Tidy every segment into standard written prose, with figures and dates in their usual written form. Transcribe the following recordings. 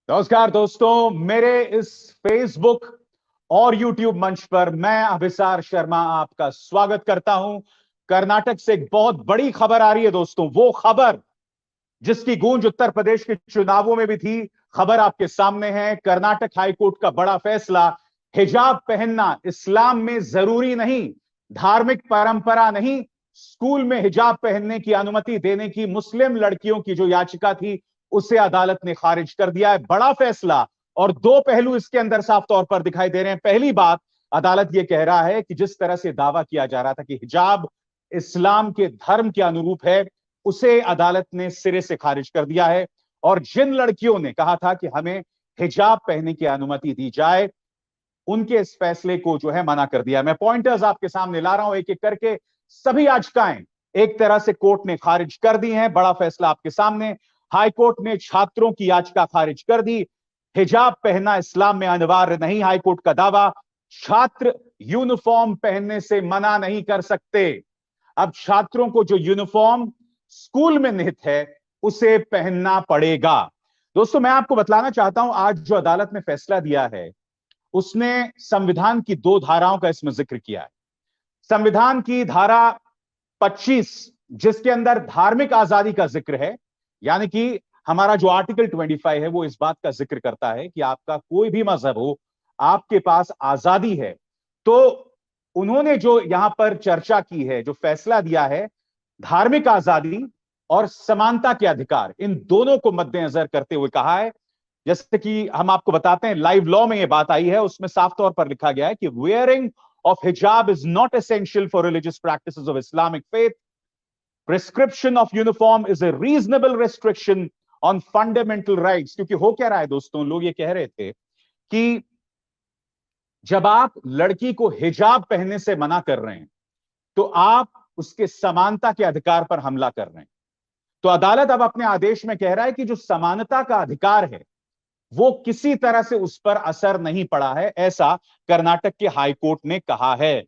नमस्कार दोस्तों, मेरे इस फेसबुक और यूट्यूब मंच पर मैं अभिसार शर्मा आपका स्वागत करता हूं। कर्नाटक से एक बहुत बड़ी खबर आ रही है दोस्तों, वो खबर जिसकी गूंज उत्तर प्रदेश के चुनावों में भी थी। खबर आपके सामने है। कर्नाटक हाईकोर्ट का बड़ा फैसला, हिजाब पहनना इस्लाम में जरूरी नहीं, धार्मिक परंपरा नहीं। स्कूल में हिजाब पहनने की अनुमति देने की मुस्लिम लड़कियों की जो याचिका थी, उसे अदालत ने खारिज कर दिया है। बड़ा फैसला, और दो पहलू इसके अंदर साफ तौर पर दिखाई दे रहे हैं। पहली बात, अदालत यह कह रहा है कि जिस तरह से दावा किया जा रहा था कि हिजाब इस्लाम के धर्म के अनुरूप है, उसे अदालत ने सिरे से खारिज कर दिया है। और जिन लड़कियों ने कहा था कि हमें हिजाब पहनने की अनुमति दी जाए, उनके इस फैसले को जो है मना कर दिया। मैं पॉइंटर्स आपके सामने ला रहा हूं एक एक करके। सभी याचिकाएं एक तरह से कोर्ट ने खारिज कर दी हैं। बड़ा फैसला आपके सामने। हाई कोर्ट ने छात्रों की याचिका खारिज कर दी। हिजाब पहनना इस्लाम में अनिवार्य नहीं, हाई कोर्ट का दावा। छात्र यूनिफॉर्म पहनने से मना नहीं कर सकते। अब छात्रों को जो यूनिफॉर्म स्कूल में निहित है, उसे पहनना पड़ेगा। दोस्तों, मैं आपको बतलाना चाहता हूं, आज जो अदालत ने फैसला दिया है, उसने संविधान की दो धाराओं का इसमें जिक्र किया है। संविधान की धारा 25, जिसके अंदर धार्मिक आजादी का जिक्र है, यानी कि हमारा जो आर्टिकल 25 है, वो इस बात का जिक्र करता है कि आपका कोई भी मजहब हो, आपके पास आजादी है। तो उन्होंने जो यहां पर चर्चा की है, जो फैसला दिया है, धार्मिक आजादी और समानता के अधिकार, इन दोनों को मद्देनजर करते हुए कहा है। जैसे कि हम आपको बताते हैं, लाइव लॉ में यह बात आई है, उसमें साफ तौर पर लिखा गया है कि वेयरिंग ऑफ हिजाब is not essential for religious practices of Islamic faith. Prescription of uniform is a reasonable restriction on fundamental rights. क्योंकि हो क्या रहा है दोस्तों, लोग ये कह रहे थे कि जब आप लड़की को हिजाब पहनने से मना कर रहे हैं, तो आप उसके समानता के अधिकार पर हमला कर रहे हैं। तो अदालत अब अपने आदेश में कह रहा है कि जो समानता का अधिकार है, वो किसी तरह से उस पर असर नहीं पड़ा है, ऐसा कर्नाटक के हाई कोर्ट ने कहा है।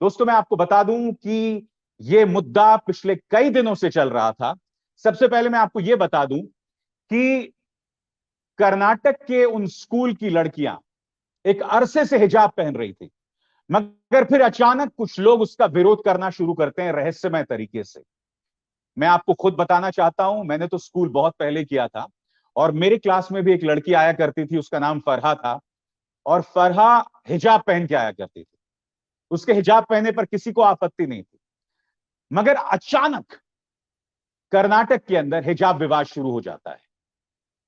दोस्तों, मैं आपको बता दूं कि यह मुद्दा पिछले कई दिनों से चल रहा था। सबसे पहले मैं आपको यह बता दूं कि कर्नाटक के उन स्कूल की लड़कियां एक अरसे से हिजाब पहन रही थी, मगर फिर अचानक कुछ लोग उसका विरोध करना शुरू करते हैं रहस्यमय तरीके से। मैं आपको खुद बताना चाहता हूं, मैंने तो स्कूल बहुत पहले किया था, और मेरी क्लास में भी एक लड़की आया करती थी, उसका नाम फरहा था। और फरहा हिजाब पहन के आया करती थी, उसके हिजाब पहनने पर किसी को आपत्ति नहीं थी। मगर अचानक कर्नाटक के अंदर हिजाब विवाद शुरू हो जाता है।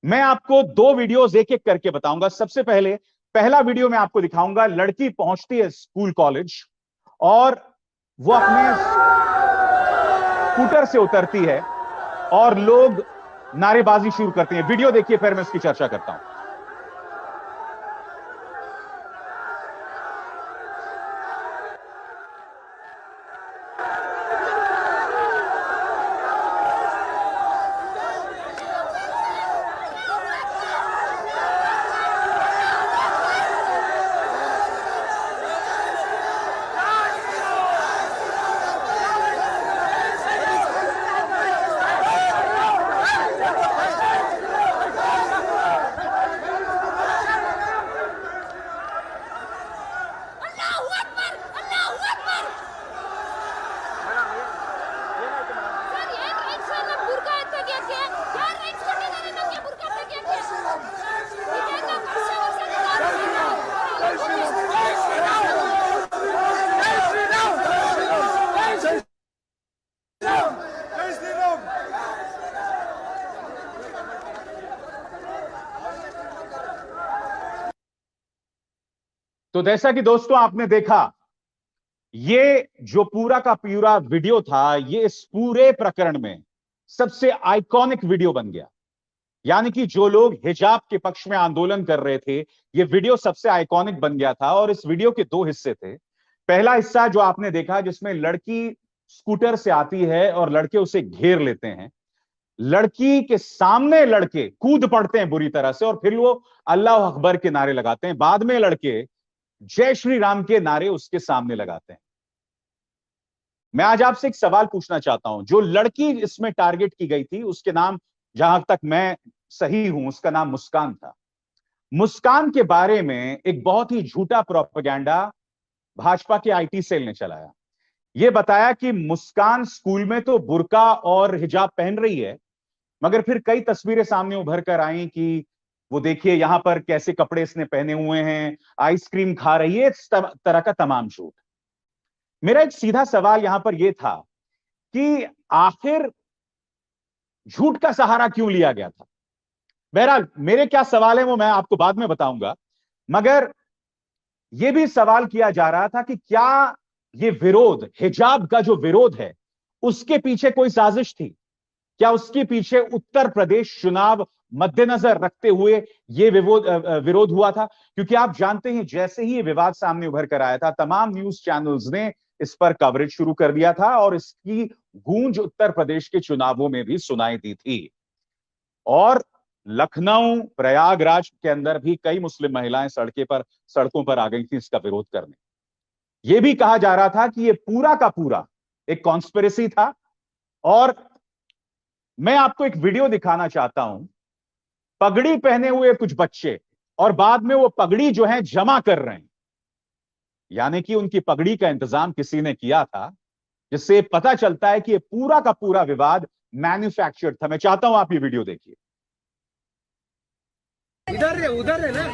मैं आपको दो वीडियोस एक एक करके बताऊंगा। सबसे पहले, पहला वीडियो मैं आपको दिखाऊंगा, लड़की पहुंचती है स्कूल कॉलेज, और वो अपने स्कूटर से उतरती है और लोग नारेबाजी शुरू करते हैं। वीडियो देखिए, फिर मैं इसकी चर्चा करता हूं। तो जैसा कि दोस्तों आपने देखा, ये जो पूरा का पूरा वीडियो था, ये इस पूरे प्रकरण में सबसे आइकॉनिक वीडियो बन गया। यानी कि जो लोग हिजाब के पक्ष में आंदोलन कर रहे थे, ये वीडियो सबसे आइकॉनिक बन गया था। और इस वीडियो के दो हिस्से थे। पहला हिस्सा जो आपने देखा, जिसमें लड़की स्कूटर से आती है और लड़के उसे घेर लेते हैं, लड़की के सामने लड़के कूद पड़ते हैं बुरी तरह से, और फिर वो अल्लाह अकबर के नारे लगाते हैं। बाद में लड़के जय श्री राम के नारे उसके सामने लगाते हैं। मैं आज आपसे एक सवाल पूछना चाहता हूं। जो लड़की इसमें टारगेट की गई थी, उसके नाम, जहां तक मैं सही हूं, उसका नाम मुस्कान था। मुस्कान के बारे में एक बहुत ही झूठा प्रोपेगेंडा भाजपा के आईटी सेल ने चलाया। यह बताया कि मुस्कान स्कूल में तो बुर्का और हिजाब पहन रही है, मगर फिर कई तस्वीरें सामने उभर कर आई कि वो देखिए यहां पर कैसे कपड़े इसने पहने हुए हैं, आइसक्रीम खा रही है, इस तरह का तमाम झूठ। मेरा एक सीधा सवाल यहां पर यह था कि आखिर झूठ का सहारा क्यों लिया गया था। बहरहाल मेरे क्या सवाल है वो मैं आपको बाद में बताऊंगा, मगर यह भी सवाल किया जा रहा था कि क्या ये विरोध, हिजाब का जो विरोध है, उसके पीछे कोई साजिश थी? क्या उसके पीछे उत्तर प्रदेश चुनाव मद्देनजर रखते हुए यह विरोध हुआ था? क्योंकि आप जानते हैं जैसे ही ये विवाद सामने उभर कर आया था, तमाम न्यूज चैनल्स ने इस पर कवरेज शुरू कर दिया था और इसकी गूंज उत्तर प्रदेश के चुनावों में भी सुनाई दी थी। और लखनऊ, प्रयागराज के अंदर भी कई मुस्लिम महिलाएं सड़कों पर आ गई थी इसका विरोध करने। यह भी कहा जा रहा था कि यह पूरा का पूरा एक कॉन्स्पिरेसी था। और मैं आपको एक वीडियो दिखाना चाहता हूं, पगड़ी पहने हुए कुछ बच्चे और बाद में वो पगड़ी जो है जमा कर रहे हैं, यानी कि उनकी पगड़ी का इंतजाम किसी ने किया था, जिससे पता चलता है कि ये पूरा का पूरा विवाद मैन्युफैक्चर्ड था। मैं चाहता हूं आप ये वीडियो देखिए। उधर है ना।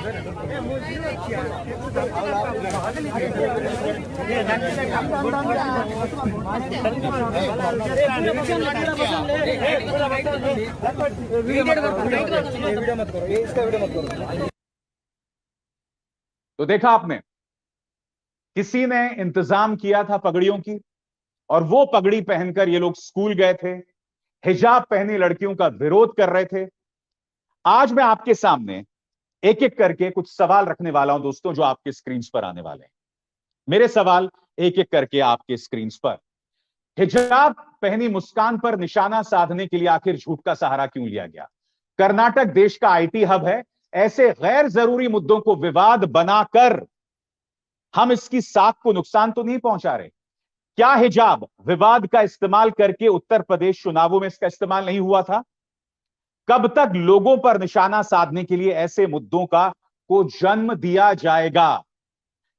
तो देखा आपने, किसी ने इंतजाम किया था पगड़ियों की और वो पगड़ी पहनकर ये लोग स्कूल गए थे, हिजाब पहनी लड़कियों का विरोध कर रहे थे। आज मैं आपके सामने एक एक करके कुछ सवाल रखने वाला हूं दोस्तों, जो आपके स्क्रीन पर आने वाले हैं। मेरे सवाल एक एक करके आपके स्क्रीन पर। हिजाब पहनी मुस्कान पर निशाना साधने के लिए आखिर झूठ का सहारा क्यों लिया गया? कर्नाटक देश का आईटी हब है, ऐसे गैर जरूरी मुद्दों को विवाद बनाकर हम इसकी साख को नुकसान तो नहीं पहुंचा रहे? क्या हिजाब विवाद का इस्तेमाल करके उत्तर प्रदेश चुनावों में इसका इस्तेमाल नहीं हुआ था? कब तक लोगों पर निशाना साधने के लिए ऐसे मुद्दों को जन्म दिया जाएगा?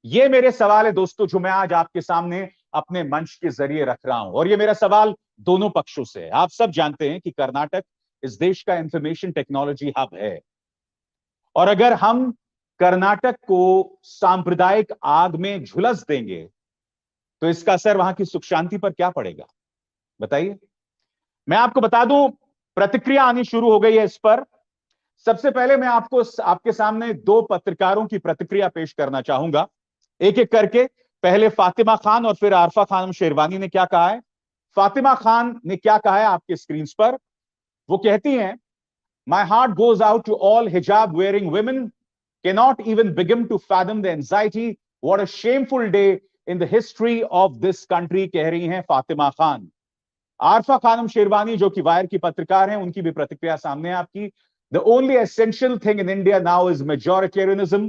ये मेरे सवाल है दोस्तों, जो मैं आज आपके सामने अपने मंच के जरिए रख रहा हूं। और ये मेरा सवाल दोनों पक्षों से है। आप सब जानते हैं कि कर्नाटक इस देश का इंफॉर्मेशन टेक्नोलॉजी हब है, और अगर हम कर्नाटक को सांप्रदायिक आग में झुलस देंगे तो इसका असर वहां की सुख शांति पर क्या पड़ेगा, बताइए। मैं आपको बता दूं, प्रतिक्रिया आनी शुरू हो गई है इस पर। सबसे पहले मैं आपके सामने दो पत्रकारों की प्रतिक्रिया पेश करना चाहूंगा, एक एक करके। पहले फातिमा खान और फिर आरफा खानम शेरवानी ने क्या कहा है। फातिमा खान ने क्या कहा है आपके स्क्रीन पर। वो कहती हैं, my heart goes out to all hijab wearing women, cannot even begin to fathom the anxiety. What a shameful day in the history of this country, कह रही हैं फातिमा खान। आरफा खानम शेरवानी जो कि वायर की पत्रकार हैं, उनकी भी प्रतिक्रिया सामने है आपकी। The only essential thing in India now is majoritarianism.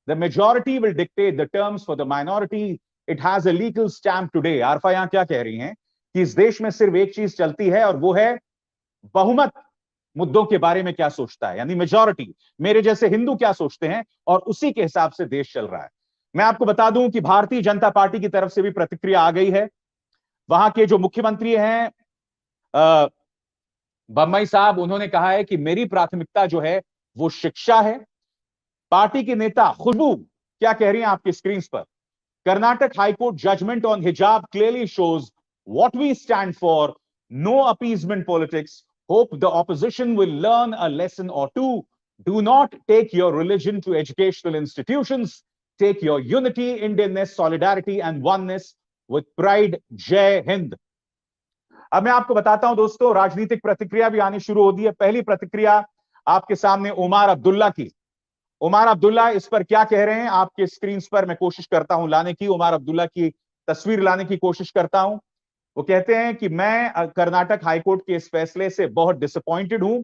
The majority will dictate the terms for the minority. It has a legal stamp today. Arfa यहां क्या कह रही हैं कि इस देश में सिर्फ एक चीज चलती है और वो है बहुमत मुद्दों के बारे में क्या सोचता है, यानी मेजॉरिटी, मेरे जैसे हिंदू क्या सोचते हैं, और उसी के हिसाब से देश चल रहा है। मैं आपको बता दूं कि भारतीय जनता पार्टी की तरफ से भी प्रतिक्रिया आ गई है। वहां के जो मुख्यमंत्री हैं बम्मई साहब, उन्होंने कहा है कि मेरी प्राथमिकता जो है वो शिक्षा है। पार्टी के नेता खुशबू क्या कह रही हैं आपकी स्क्रीन पर। Karnataka high court judgement on hijab clearly shows what we stand for, no appeasement politics, hope the opposition will learn a lesson or two. Do not take your religion to educational institutions. Take your unity, Indianness, solidarity and oneness with pride. जय हिंद। अब मैं आपको बताता हूं दोस्तों, राजनीतिक प्रतिक्रिया भी आनी शुरू होती है। पहली प्रतिक्रिया आपके सामने उमर अब्दुल्ला की। उमर अब्दुल्ला इस पर क्या कह रहे हैं आपके स्क्रीन पर मैं कोशिश करता हूं लाने की, उमर अब्दुल्ला की तस्वीर लाने की कोशिश करता हूं। वो कहते हैं कि मैं कर्नाटक हाईकोर्ट के इस फैसले से बहुत डिसअपॉइंटेड हूं।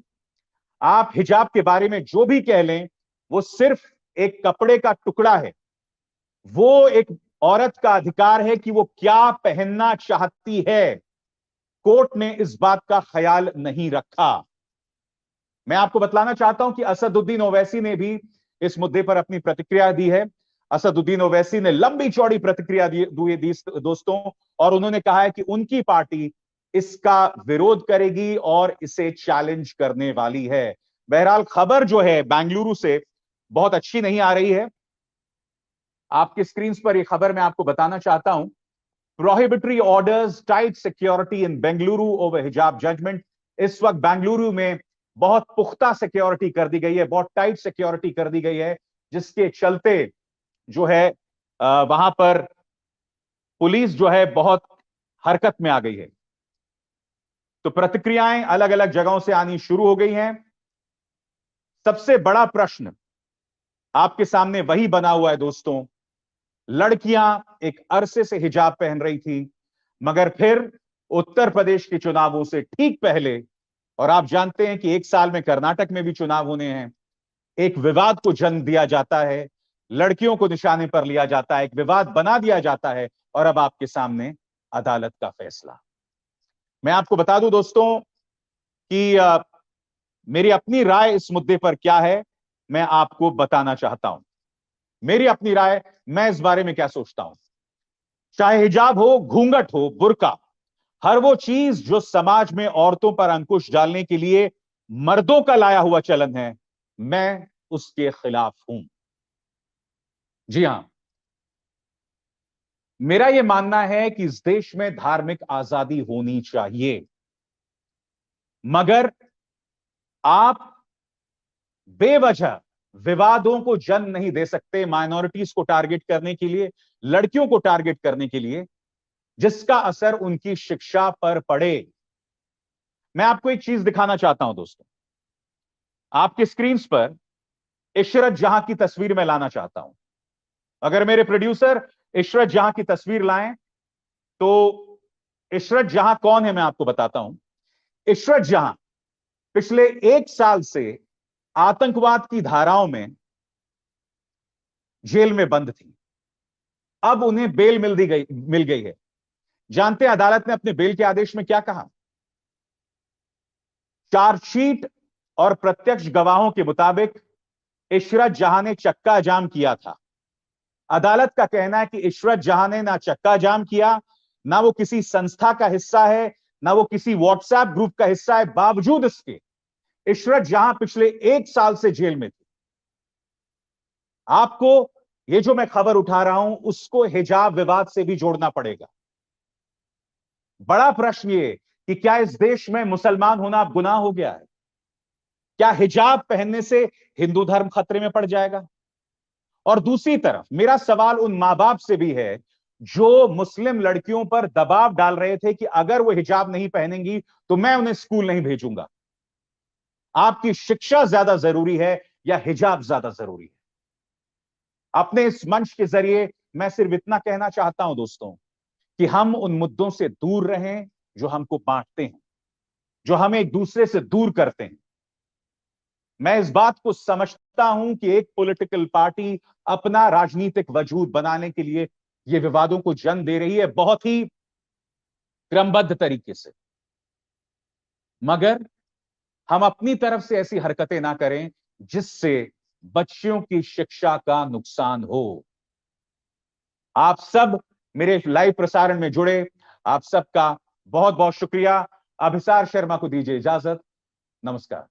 आप हिजाब के बारे में जो भी कह लें, वो सिर्फ एक कपड़े का टुकड़ा है। वो एक औरत का अधिकार है कि वो क्या पहनना चाहती है। कोर्ट ने इस बात का ख्याल नहीं रखा। मैं आपको बतलाना चाहता हूं कि असदुद्दीन ओवैसी ने भी इस मुद्दे पर अपनी प्रतिक्रिया दी है। असदुद्दीन ओवैसी ने लंबी चौड़ी प्रतिक्रिया दी दोस्तों, और उन्होंने कहा है कि उनकी पार्टी इसका विरोध करेगी और इसे चैलेंज करने वाली है। बहरहाल खबर जो है बेंगलुरु से बहुत अच्छी नहीं आ रही है। आपकी स्क्रीन पर यह खबर मैं आपको बताना चाहता हूं। Prohibitory orders tight security in Bengaluru over हिजाब जजमेंट। इस वक्त बेंगलुरु में बहुत पुख्ता सिक्योरिटी कर दी गई है, बहुत टाइट सिक्योरिटी कर दी गई है, जिसके चलते जो है वहां पर पुलिस जो है बहुत हरकत में आ गई है। तो प्रतिक्रियाएं अलग अलग जगहों से आनी शुरू हो गई हैं। सबसे बड़ा प्रश्न आपके सामने वही बना हुआ है दोस्तों। लड़कियां एक अरसे से हिजाब पहन रही थी, मगर फिर उत्तर प्रदेश के चुनावों से ठीक पहले, और आप जानते हैं कि एक साल में कर्नाटक में भी चुनाव होने हैं, एक विवाद को जन्म दिया जाता है, लड़कियों को निशाने पर लिया जाता है, एक विवाद बना दिया जाता है, और अब आपके सामने अदालत का फैसला। मैं आपको बता दूं दोस्तों कि मेरी अपनी राय इस मुद्दे पर क्या है, मैं आपको बताना चाहता हूं। मेरी अपनी राय, मैं इस बारे में क्या सोचता हूं। चाहे हिजाब हो, घूंघट हो, बुर्का, हर वो चीज जो समाज में औरतों पर अंकुश डालने के लिए मर्दों का लाया हुआ चलन है, मैं उसके खिलाफ हूं। जी हां, मेरा यह मानना है कि इस देश में धार्मिक आजादी होनी चाहिए, मगर आप बेवजह विवादों को जन्म नहीं दे सकते माइनॉरिटीज को टारगेट करने के लिए, लड़कियों को टारगेट करने के लिए, जिसका असर उनकी शिक्षा पर पड़े। मैं आपको एक चीज दिखाना चाहता हूं दोस्तों। आपके स्क्रीन पर इशरत जहां की तस्वीर मैं लाना चाहता हूं। अगर मेरे प्रोड्यूसर इशरत जहां की तस्वीर लाएं, तो इशरत जहां कौन है मैं आपको बताता हूं। इशरत जहां पिछले एक साल से आतंकवाद की धाराओं में जेल में बंद थी, अब उन्हें बेल मिल गई है। जानते हैं अदालत ने अपने बेल के आदेश में क्या कहा? चार्जशीट और प्रत्यक्ष गवाहों के मुताबिक इशरत जहां ने चक्का जाम किया था। अदालत का कहना है कि इशरत जहां ने ना चक्का जाम किया, ना वो किसी संस्था का हिस्सा है, ना वो किसी व्हाट्सएप ग्रुप का हिस्सा है। बावजूद इसके इशरत जहां पिछले एक साल से जेल में थी। आपको ये जो मैं खबर उठा रहा हूं, उसको हिजाब विवाद से भी जोड़ना पड़ेगा। बड़ा प्रश्न ये कि क्या इस देश में मुसलमान होना अब गुनाह हो गया है? क्या हिजाब पहनने से हिंदू धर्म खतरे में पड़ जाएगा? और दूसरी तरफ मेरा सवाल उन मां बाप से भी है जो मुस्लिम लड़कियों पर दबाव डाल रहे थे कि अगर वो हिजाब नहीं पहनेंगी तो मैं उन्हें स्कूल नहीं भेजूंगा। आपकी शिक्षा ज्यादा जरूरी है या हिजाब ज्यादा जरूरी है? अपने इस मंच के जरिए मैं सिर्फ इतना कहना चाहता हूं दोस्तों कि हम उन मुद्दों से दूर रहें जो हमको बांटते हैं, जो हमें एक दूसरे से दूर करते हैं। मैं इस बात को समझता हूं कि एक पॉलिटिकल पार्टी अपना राजनीतिक वजूद बनाने के लिए ये विवादों को जन्म दे रही है बहुत ही क्रमबद्ध तरीके से, मगर हम अपनी तरफ से ऐसी हरकतें ना करें जिससे बच्चियों की शिक्षा का नुकसान हो। आप सब मेरे लाइव प्रसारण में जुड़े, आप सबका बहुत बहुत शुक्रिया। अभिसार शर्मा को दीजिए इजाजत। नमस्कार।